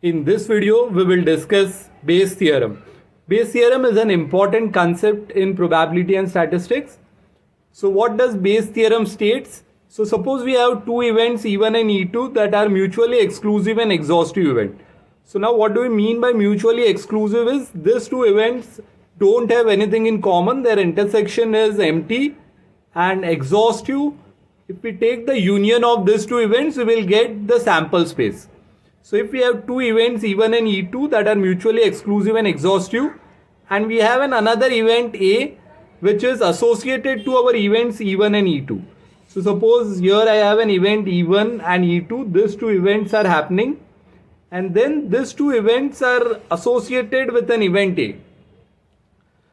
In this video, we will discuss Bayes theorem. Bayes theorem is an important concept in probability and statistics. So what does Bayes theorem states? So suppose we have two events E1 and E2 that are mutually exclusive and exhaustive event. So now what do we mean by mutually exclusive is these two events don't have anything in common. Their intersection is empty, and exhaustive, if we take the union of these two events, we will get the sample space. So if we have two events E1 and E2 that are mutually exclusive and exhaustive, and we have another event A which is associated to our events E1 and E2. So suppose here I have an event E1 and E2, these two events are happening, and then these two events are associated with an event A.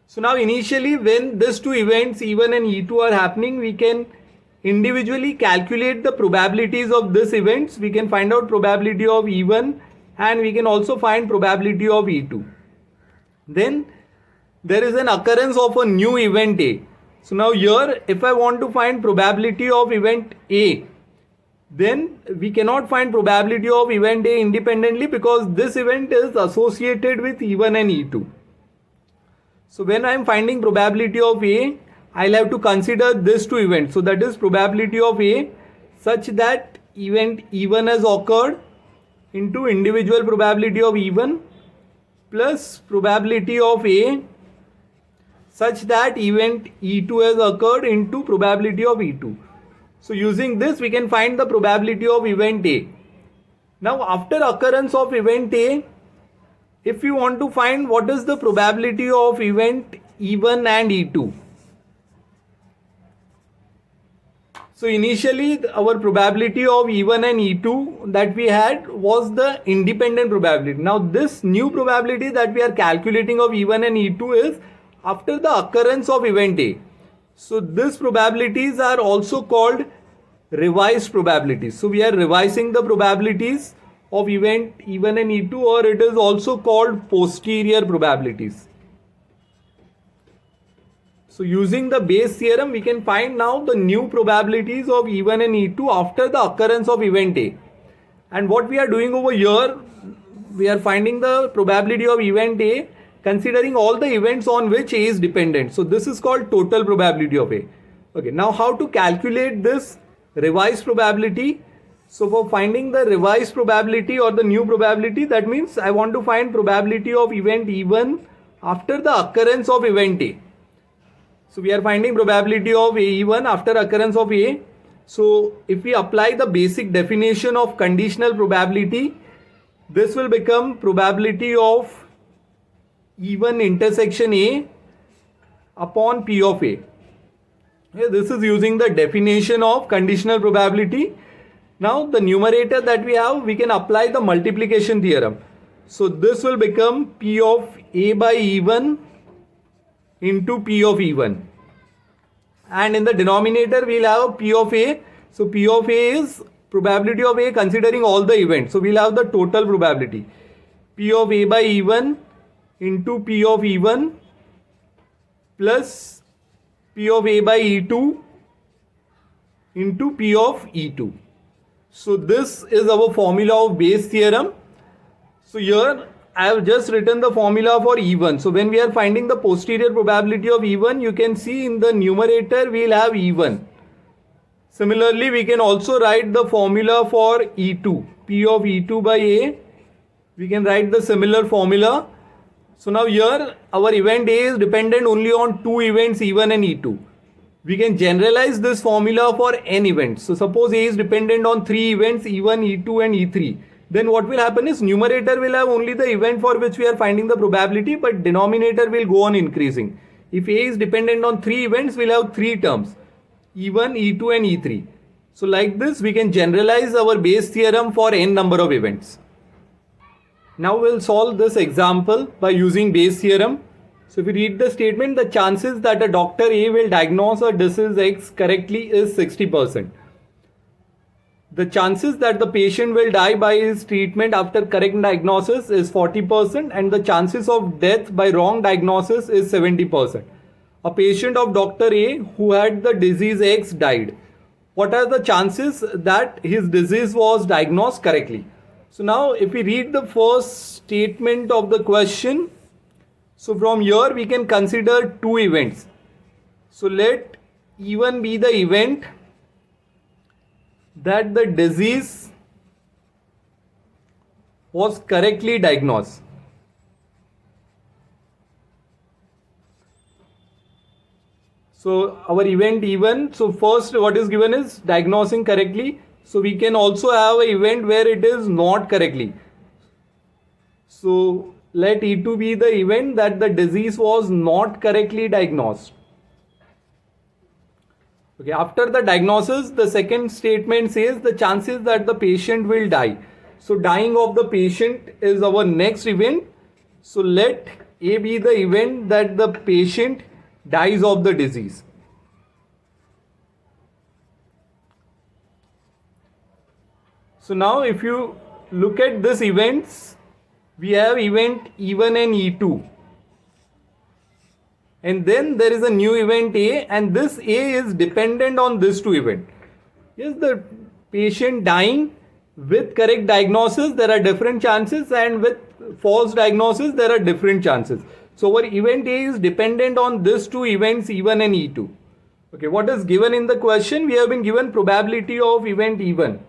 So now initially when these two events E1 and E2 are happening, we can individually calculate the probabilities of these events. We can find out probability of E1 and we can also find probability of E2. Then there is an occurrence of a new event A. So now here if I want to find probability of event A, then we cannot find probability of event A independently because this event is associated with E1 and E2. So when I am finding probability of A, I'll have to consider these two events. So that is probability of A such that event E1 has occurred into individual probability of E1 plus probability of A such that event E2 has occurred into probability of E2. So using this we can find the probability of event A. Now after occurrence of event A, if you want to find what is the probability of event E1 and E2. So initially our probability of E1 and E2 that we had was the independent probability. Now this new probability that we are calculating of E1 and E2 is after the occurrence of event A. So these probabilities are also called revised probabilities. So we are revising the probabilities of event E1 and E2, or it is also called posterior probabilities. So using the Bayes theorem, we can find now the new probabilities of E1 and E2 after the occurrence of event A. And what we are doing over here, we are finding the probability of event A considering all the events on which A is dependent. So this is called total probability of A. Okay, now how to calculate this revised probability? So for finding the revised probability or the new probability, that means I want to find probability of event E1 after the occurrence of event A. So we are finding probability of E1 after occurrence of A. So if we apply the basic definition of conditional probability, this will become probability of E1 intersection A upon P of A. Okay, this is using the definition of conditional probability. Now the numerator that we have, we can apply the multiplication theorem. So this will become P of A by E1 into P of E1. And in the denominator we'll have P of A. So P of A is probability of A considering all the events. So we'll have the total probability. P of A by E1 into P of E1 plus P of A by E2 into P of E2. So this is our formula of Bayes theorem. So here I have just written the formula for E1. So when we are finding the posterior probability of E1, you can see in the numerator we will have E1. Similarly, we can also write the formula for E2. P of E2 by A. We can write the similar formula. So now here our event A is dependent only on two events E1 and E2. We can generalize this formula for n events. So suppose A is dependent on three events E1, E2 and E3. Then what will happen is numerator will have only the event for which we are finding the probability, but denominator will go on increasing. If A is dependent on three events, we'll have three terms E1, E2 and E3. So like this we can generalize our Bayes theorem for n number of events. Now we'll solve this example by using Bayes theorem. So if we read the statement, the chances that a doctor A will diagnose a disease X correctly is 60%. The chances that the patient will die by his treatment after correct diagnosis is 40%, and the chances of death by wrong diagnosis is 70%. A patient of Dr. A who had the disease X died. What are the chances that his disease was diagnosed correctly? So now if we read the first statement of the question, so from here we can consider two events. So let E1 be the event that the disease was correctly diagnosed. So our event E1, so first what is given is diagnosing correctly. So we can also have an event where it is not correctly. So let E2 be the event that the disease was not correctly diagnosed. Okay, after the diagnosis, the second statement says the chances that the patient will die. So dying of the patient is our next event. So let A be the event that the patient dies of the disease. So now if you look at these events, we have event E1 and E2. And then there is a new event A, and this A is dependent on this two events. Yes, the patient dying with correct diagnosis, there are different chances, and with false diagnosis, there are different chances. So our event A is dependent on these two events E1 and E2. Okay, what is given in the question? We have been given probability of event E1.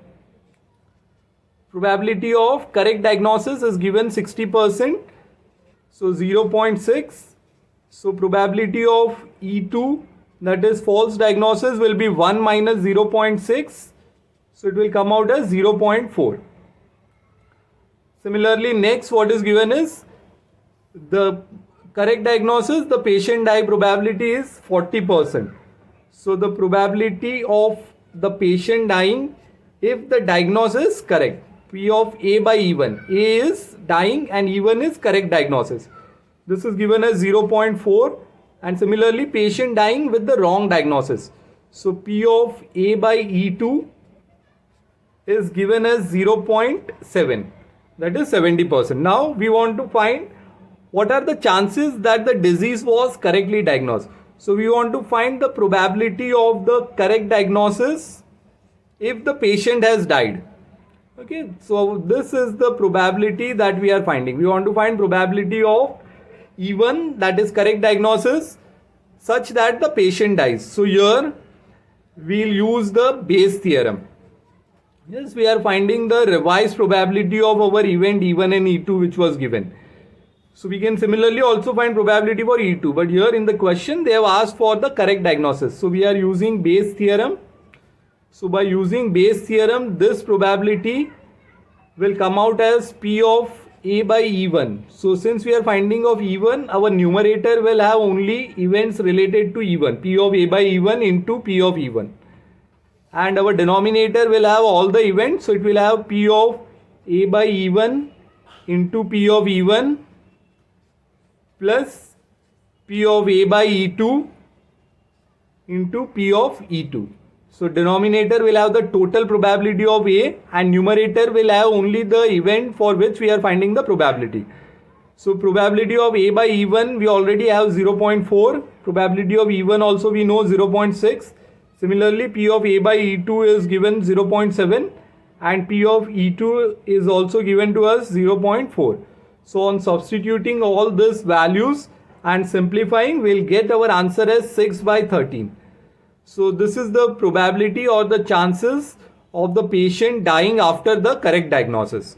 Probability of correct diagnosis is given 60%. So 0.6. So probability of E2, that is false diagnosis, will be 1 minus 0.6. So it will come out as 0.4. Similarly, next what is given is the correct diagnosis, the patient die probability is 40%. So the probability of the patient dying if the diagnosis is correct. P of A by E1. A is dying and E1 is correct diagnosis. This is given as 0.4, and similarly patient dying with the wrong diagnosis. So P of A by E2 is given as 0.7, that is 70%. Now we want to find what are the chances that the disease was correctly diagnosed. So we want to find the probability of the correct diagnosis if the patient has died. Okay, so this is the probability that we are finding. We want to find probability of E1, that is correct diagnosis, such that the patient dies. So here we'll use the Bayes theorem. Yes, we are finding the revised probability of our event E1 and E2 which was given. So we can similarly also find probability for E2, but here in the question they have asked for the correct diagnosis. So we are using Bayes theorem. So by using Bayes theorem, this probability will come out as P of A by E1. So since we are finding of E1, our numerator will have only events related to E1. P of A by E1 into P of E1. And our denominator will have all the events. So it will have P of A by E1 into P of E1 plus P of A by E2 into P of E2. So denominator will have the total probability of A and numerator will have only the event for which we are finding the probability. So probability of A by E1 we already have 0.4. Probability of E1 also we know 0.6. Similarly P of A by E2 is given 0.7 and P of E2 is also given to us 0.4. So on substituting all these values and simplifying, we'll get our answer as 6 by 13. So this is the probability or the chances of the patient dying after the correct diagnosis.